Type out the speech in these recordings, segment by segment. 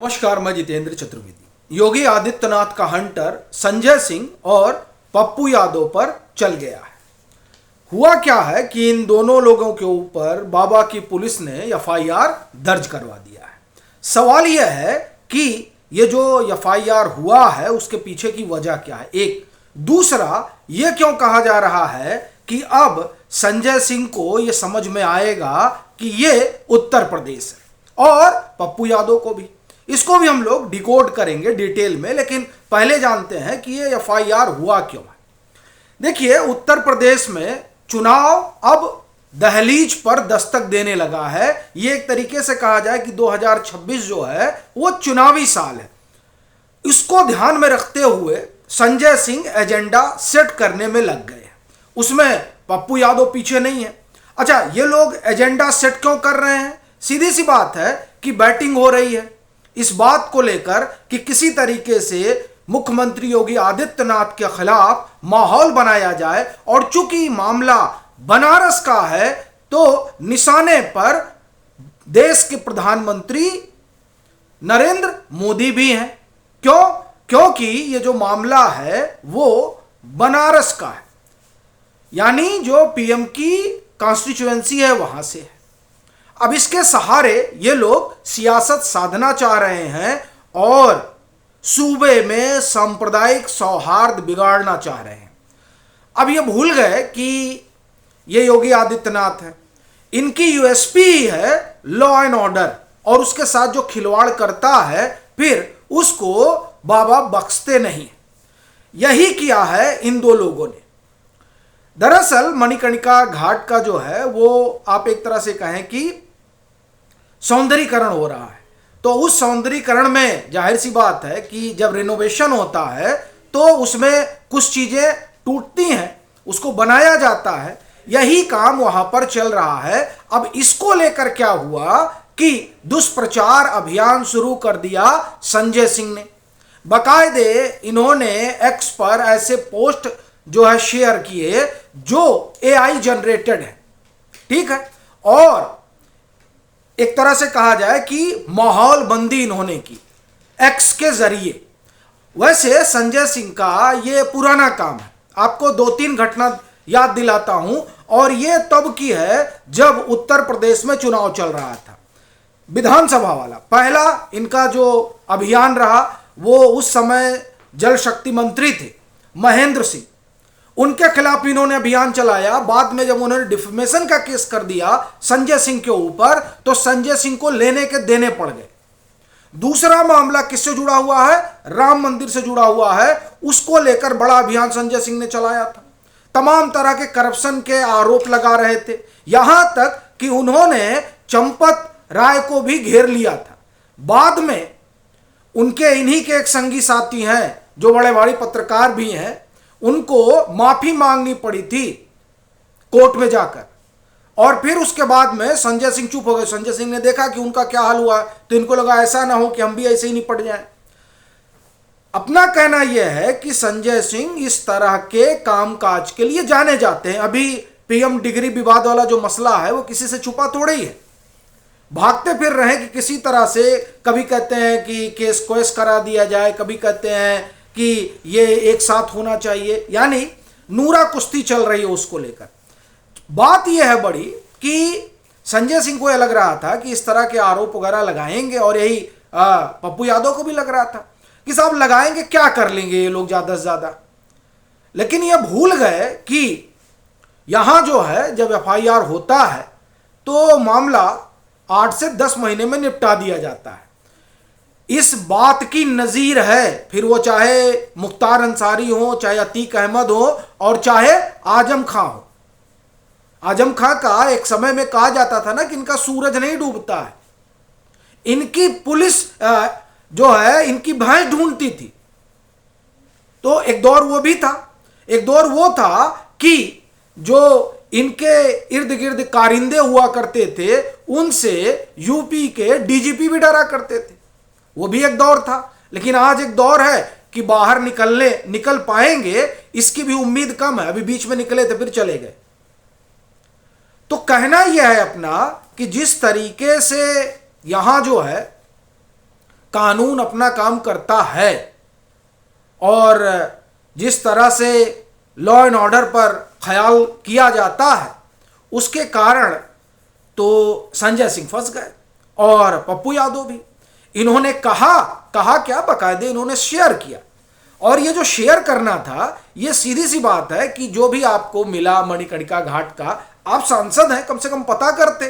नमस्कार, मैं जितेंद्र चतुर्वेदी। योगी आदित्यनाथ का हंटर संजय सिंह और पप्पू यादव पर चल गया है। हुआ क्या है कि इन दोनों लोगों के ऊपर बाबा की पुलिस ने एफआईआर दर्ज करवा दिया है। सवाल यह है कि ये जो एफआईआर हुआ है उसके पीछे की वजह क्या है। एक दूसरा, ये क्यों कहा जा रहा है कि अब संजय सिंह को ये समझ में आएगा कि ये उत्तर प्रदेश है, और पप्पू यादव को भी। इसको भी हम लोग डिकोड करेंगे डिटेल में, लेकिन पहले जानते हैं कि ये एफआईआर हुआ क्यों है। देखिए, उत्तर प्रदेश में चुनाव अब दहलीज पर दस्तक देने लगा है। ये एक तरीके से कहा जाए कि 2026 जो है वो चुनावी साल है। इसको ध्यान में रखते हुए संजय सिंह एजेंडा सेट करने में लग गए हैं। उसमें पप्पू यादव पीछे नहीं है। अच्छा, ये लोग एजेंडा सेट क्यों कर रहे हैं? सीधी सी बात है कि बैटिंग हो रही है इस बात को लेकर कि किसी तरीके से मुख्यमंत्री योगी आदित्यनाथ के खिलाफ माहौल बनाया जाए, और चूंकि मामला बनारस का है तो निशाने पर देश के प्रधानमंत्री नरेंद्र मोदी भी हैं। क्यों? क्योंकि ये जो मामला है वो बनारस का है, यानी जो पीएम की कॉन्स्टिट्यूएंसी है वहां से है। अब इसके सहारे ये लोग सियासत साधना चाह रहे हैं और सूबे में सांप्रदायिक सौहार्द बिगाड़ना चाह रहे हैं। अब ये भूल गए कि ये योगी आदित्यनाथ है, इनकी यूएसपी है लॉ एंड ऑर्डर, और उसके साथ जो खिलवाड़ करता है फिर उसको बाबा बख्शते नहीं। यही किया है इन दो लोगों ने। दरअसल मणिकर्णिका घाट का जो है वो आप एक तरह से कहें कि सौंदर्यीकरण हो रहा है, तो उस सौंदर्यीकरण में जाहिर सी बात है कि जब रिनोवेशन होता है तो उसमें कुछ चीजें टूटती हैं, उसको बनाया जाता है। यही काम वहां पर चल रहा है। अब इसको लेकर क्या हुआ कि दुष्प्रचार अभियान शुरू कर दिया संजय सिंह ने। बाकायदे इन्होंने एक्स पर ऐसे पोस्ट जो है शेयर किए जो एआई जनरेटेड है, ठीक है, और एक तरह से कहा जाए कि माहौल बंदी इन्होंने की एक्स के जरिए। वैसे संजय सिंह का ये पुराना काम है। आपको 2-3 घटना याद दिलाता हूं, और ये तब की है जब उत्तर प्रदेश में चुनाव चल रहा था, विधानसभा वाला। पहला इनका जो अभियान रहा वो उस समय जल शक्ति मंत्री थे महेंद्र सिंह, उनके खिलाफ इन्होंने अभियान चलाया। बाद में जब उन्होंने डिफेमेशन का केस कर दिया संजय सिंह के ऊपर, तो संजय सिंह को लेने के देने पड़ गए। दूसरा मामला किससे जुड़ा हुआ है? राम मंदिर से जुड़ा हुआ है। उसको लेकर बड़ा अभियान संजय सिंह ने चलाया था। तमाम तरह के करप्शन के आरोप लगा रहे थे, यहां तक कि उन्होंने चंपत राय को भी घेर लिया था। बाद में उनके इन्हीं के एक संगी साथी हैं जो बड़े बड़े पत्रकार भी हैं, उनको माफी मांगनी पड़ी थी कोर्ट में जाकर, और फिर उसके बाद में संजय सिंह चुप हो गए। संजय सिंह ने देखा कि उनका क्या हाल हुआ, तो इनको लगा ऐसा ना हो कि हम भी ऐसे ही निपट जाएं। अपना कहना यह है कि संजय सिंह इस तरह के कामकाज के लिए जाने जाते हैं। अभी पीएम डिग्री विवाद वाला जो मसला है वो किसी से छुपा थोड़ा ही है। भागते फिर रहे कि किसी तरह से, कभी कहते हैं कि केस कोस करा दिया जाए, कभी कहते हैं कि ये एक साथ होना चाहिए, यानी नूरा कुश्ती चल रही है उसको लेकर। बात यह है बड़ी कि संजय सिंह को यह लग रहा था कि इस तरह के आरोप वगैरह लगाएंगे, और यही पप्पू यादव को भी लग रहा था कि साहब लगाएंगे, क्या कर लेंगे ये लोग ज्यादा से ज्यादा। लेकिन ये भूल गए कि यहां जो है जब एफआईआर होता है तो मामला 8 से 10 महीने में निपटा दिया जाता है। इस बात की नजीर है, फिर वो चाहे मुख्तार अंसारी हो, चाहे अतीक अहमद हो, और चाहे आजम खां हो। आजम खां का एक समय में कहा जाता था ना कि इनका सूरज नहीं डूबता है। इनकी पुलिस जो है इनकी भैंस ढूंढती थी। तो एक दौर वो भी था। एक दौर वो था कि जो इनके इर्द गिर्द कारिंदे हुआ करते थे उनसे यूपी के डीजीपी भी डरा करते थे। वो भी एक दौर था। लेकिन आज एक दौर है कि बाहर निकल पाएंगे इसकी भी उम्मीद कम है। अभी बीच में निकले थे फिर चले गए। तो कहना यह है अपना कि जिस तरीके से यहां जो है कानून अपना काम करता है और जिस तरह से लॉ एंड ऑर्डर पर ख्याल किया जाता है, उसके कारण तो संजय सिंह फंस गए और पप्पू यादव भी। इन्होंने कहा क्या, बकायदे इन्होंने शेयर किया। और ये जो शेयर करना था, ये सीधी सी बात है कि जो भी आपको मिला मणिकर्णिका घाट का, आप सांसद हैं, कम से कम पता करते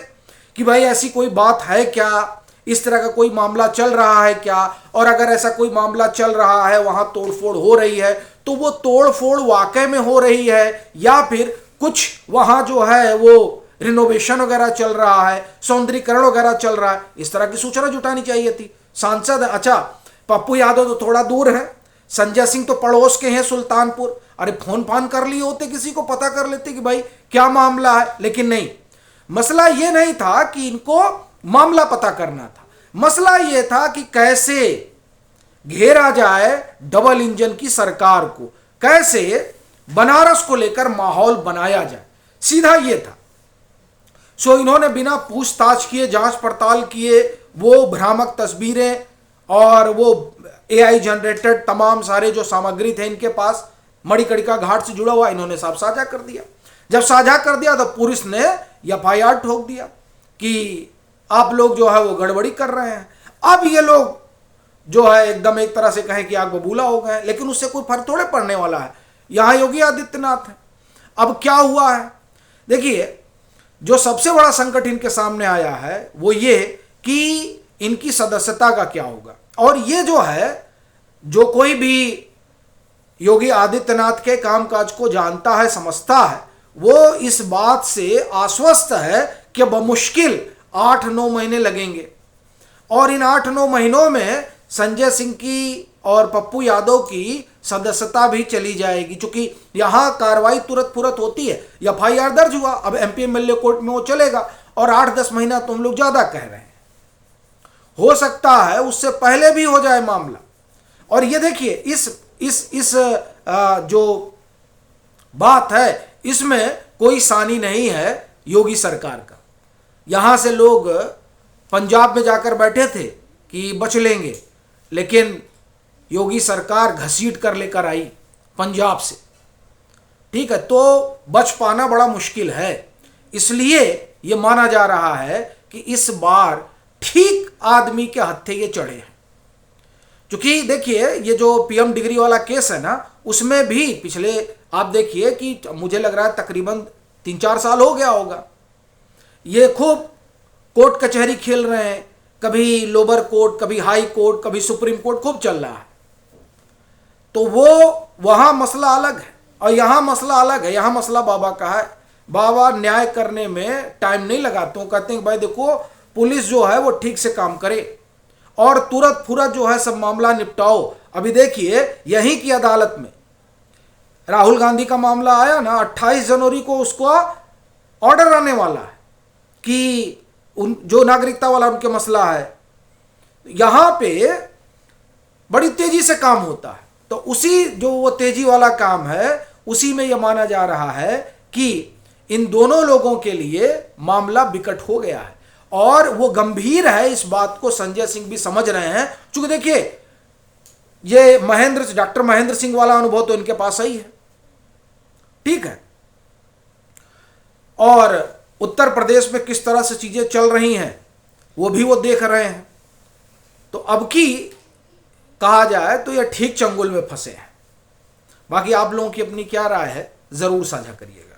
कि भाई ऐसी कोई बात है क्या, इस तरह का कोई मामला चल रहा है क्या, और अगर ऐसा कोई मामला चल रहा है, वहां तोड़फोड़ हो रही है, तो वो तोड़फोड़ वाकई में हो रही है या फिर कुछ वहां जो है वो रिनोवेशन वगैरह चल रहा है, सौंदर्यीकरण वगैरह चल रहा है, इस तरह की सूचना जुटानी चाहिए थी। सांसद, अच्छा पप्पू यादव तो थोड़ा दूर है, संजय सिंह तो पड़ोस के हैं सुल्तानपुर, अरे फोन फान कर लिए होते, किसी को पता कर लेते कि भाई क्या मामला है। लेकिन नहीं, मसला ये नहीं था कि इनको मामला पता करना था, मसला ये था कि कैसे घेरा जाए डबल इंजन की सरकार को, कैसे बनारस को लेकर माहौल बनाया जाए, सीधा ये था। सो इन्होंने बिना पूछताछ किए, जांच पड़ताल किए, वो भ्रामक तस्वीरें और वो एआई जनरेटेड तमाम सारे जो सामग्री थे इनके पास मणिकर्णिका घाट से जुड़ा हुआ, इन्होंने सब साझा कर दिया। जब साझा कर दिया तो पुलिस ने एफआईआर ठोक दिया कि आप लोग जो है वो गड़बड़ी कर रहे हैं। अब ये लोग जो है एकदम एक तरह से कहें कि आग बबूला हो गए, लेकिन उससे कोई फर्क थोड़े पड़ने वाला है। यहां योगी आदित्यनाथ है। अब क्या हुआ है, देखिए, जो सबसे बड़ा संकट इनके सामने आया है वो ये कि इनकी सदस्यता का क्या होगा। और ये जो है, जो कोई भी योगी आदित्यनाथ के कामकाज को जानता है, समझता है, वो इस बात से आश्वस्त है कि बमुश्किल 8-9 महीने लगेंगे और इन 8-9 महीनों में संजय सिंह की और पप्पू यादव की सदस्यता भी चली जाएगी, क्योंकि यहां कार्रवाई तुरंत फुरत होती है। एफआईआर दर्ज हुआ, अब एमपी एमएलए कोर्ट में वो चलेगा और 8-10 महीना तो हम लोग ज्यादा कह रहे हैं, हो सकता है उससे पहले भी हो जाए मामला। और ये देखिए, इस जो बात है, इसमें कोई सानी नहीं है योगी सरकार का। यहां से लोग पंजाब में जाकर बैठे थे कि बच लेंगे, लेकिन योगी सरकार घसीट कर लेकर आई पंजाब से, ठीक है, तो बच पाना बड़ा मुश्किल है। इसलिए यह माना जा रहा है कि इस बार ठीक आदमी के हत्थे ये चढ़े हैं। क्योंकि देखिए, ये जो पीएम डिग्री वाला केस है ना, उसमें भी पिछले आप देखिए कि मुझे लग रहा है तकरीबन 3-4 साल हो गया होगा, ये खूब कोर्ट कचहरी खेल रहे हैं, कभी लोअर कोर्ट, कभी हाई कोर्ट, कभी सुप्रीम कोर्ट, खूब चल रहा है। तो वो वहां मसला अलग है और यहां मसला अलग है। यहां मसला बाबा का है। बाबा न्याय करने में टाइम नहीं लगाते, कहते हैं भाई देखो, पुलिस जो है वो ठीक से काम करे और तुरंत फुरत जो है सब मामला निपटाओ। अभी देखिए, यहीं की अदालत में राहुल गांधी का मामला आया ना, 28 जनवरी को उसको ऑर्डर आने वाला है कि उन जो नागरिकता वाला उनके मसला है, यहां पे बड़ी तेजी से काम होता है। तो उसी जो वो तेजी वाला काम है, उसी में यह माना जा रहा है कि इन दोनों लोगों के लिए मामला विकट हो गया है और वो गंभीर है। इस बात को संजय सिंह भी समझ रहे हैं, क्योंकि देखिए, ये डॉक्टर महेंद्र सिंह वाला अनुभव तो इनके पास ही है, ठीक है, और उत्तर प्रदेश में किस तरह से चीजें चल रही हैं वो भी वो देख रहे हैं। तो अब की कहा जाए तो ये ठीक चंगुल में फंसे हैं। बाकी आप लोगों की अपनी क्या राय है, जरूर साझा करिएगा।